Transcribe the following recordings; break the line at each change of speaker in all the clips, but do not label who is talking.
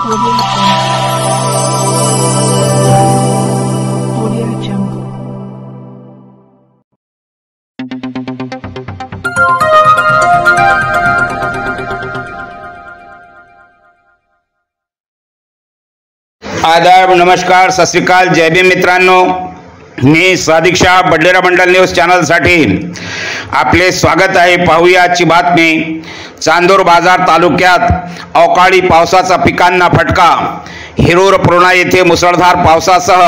आदाब, नमस्कार, सत श्री अकाल, जय भीम मित्रांनो। मी सादिक शाह, बडनेरा मंडल न्यूज चॅनलसाठी आपले स्वागत आहे। पाहूया आजची बातमी। चांदूर बाजार तालुक्यात अवकाळी पावसाचा पिकांना फटका। हिरूर पूर्णा येथे मुसळधार पावसासह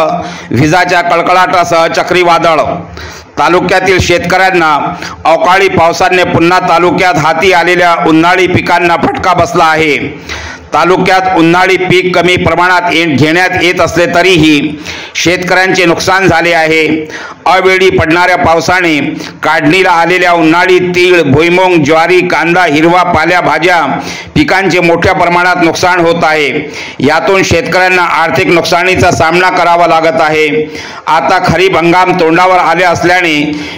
विजांच्या कडकडाटासह चक्रीवादळ। तालुक्यातील शेतकऱ्यांना अवकाळी पावसाने पुन्हा तालुक्यात हाती आलेल्या उन्हाळी पिकांना फटका बसला आहे। तालुक्यात उन्हाळी पीक कमी प्रमाणात घेण्यात येत असले तरीही शेतकऱ्यांचे नुकसान झाले आहे। अवेळी पडणाऱ्या पावसाने काढणीला आलेल्या उन्हाळी तीळ, भुईमूग, ज्वारी, कांदा, हिरवा पालेभाज्या पिकांचे मोठ्या प्रमाणात नुकसान होत आहे। यातून शेतकऱ्यांना आर्थिक नुकसानीचा सामना करावा लागत आहे। आता खरीप हंगाम तोंडावर आले असल्याने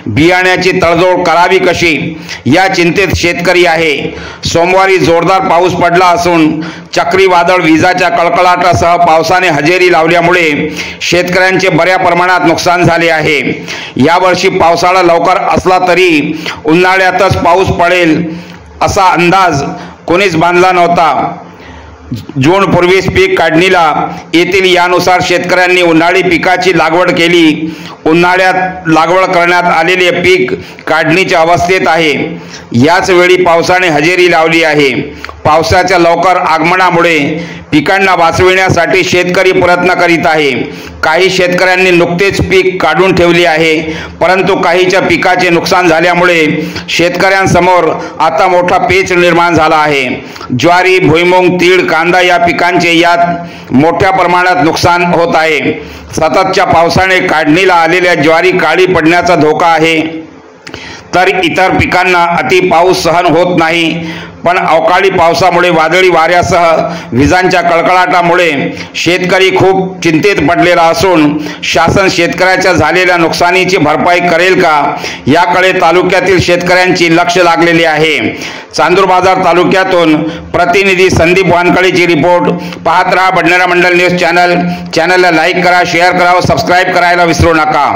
बियाण्याची तडजोड करावी कशी या चिंतेत शेतकरी आहे। सोमवारी जोरदार पाऊस पडला असून चक्रीवादळ, विजांच्या कडकडाटासह पावसाने हजेरी लावल्यामुळे शेतकऱ्यांचे बऱ्या प्रमाणात नुकसान झाले आहे। यावर्षी पावसाळा लवकर असला तरी उन्हाळ्यातच पाऊस पडेल असा अंदाज कोणीच बांधला नव्हता। जून पूर्वीच पीक काढणीला येतील, यानुसार शेतकऱ्यांनी उन्हाळी पिकाची लागवड केली। उन्हाळ्यात लागवड करण्यात आलेले पीक काढणीच्या अवस्थेत आहे। याच वेळी पावसाने हजेरी लावली आहे। पावसाच्या लवकर आगमनामुळे पिकांना वाचविण्यासाठी शेतकरी प्रयत्न करीत आहे। काही शेतकऱ्यांनी नुकतेच पीक काढून ठेवले आहे, परंतु काहीच्या पिकाचे नुकसान झाल्यामुळे शेतकऱ्यांसमोर आता मोठा पेच निर्माण झाला आहे। ज्वारी, भुईमूग, तीळ, कांदा या पिकांचे यात मोठ्या प्रमाणात नुकसान होत आहे। सततच्या पावसाने काढणीला आलेल्या ज्वारी काळी पडण्याचा धोका आहे, तर इतर पिकांना अति पाऊस सहन होत नाही। पण अवकाळी पावसामुळे, वादळी वाऱ्यासह विजांच्या कडकडाटामुळे शेतकरी खूप चिंतेत पडलेला असून शासन शेतकऱ्याच्या झालेल्या नुकसानीची भरपाई करेल का याकडे तालुक्यातील शेतकऱ्यांची लक्ष लागलेले आहे। चांदूर बाजार तालुक्यातून प्रतिनिधी संदीप वानखळेची रिपोर्ट। पाहत रहा बडनेरा मंडल न्यूज चॅनल। चॅनलला लाईक करा, शेअर करा व सबस्क्राईब करायला विसरू नका।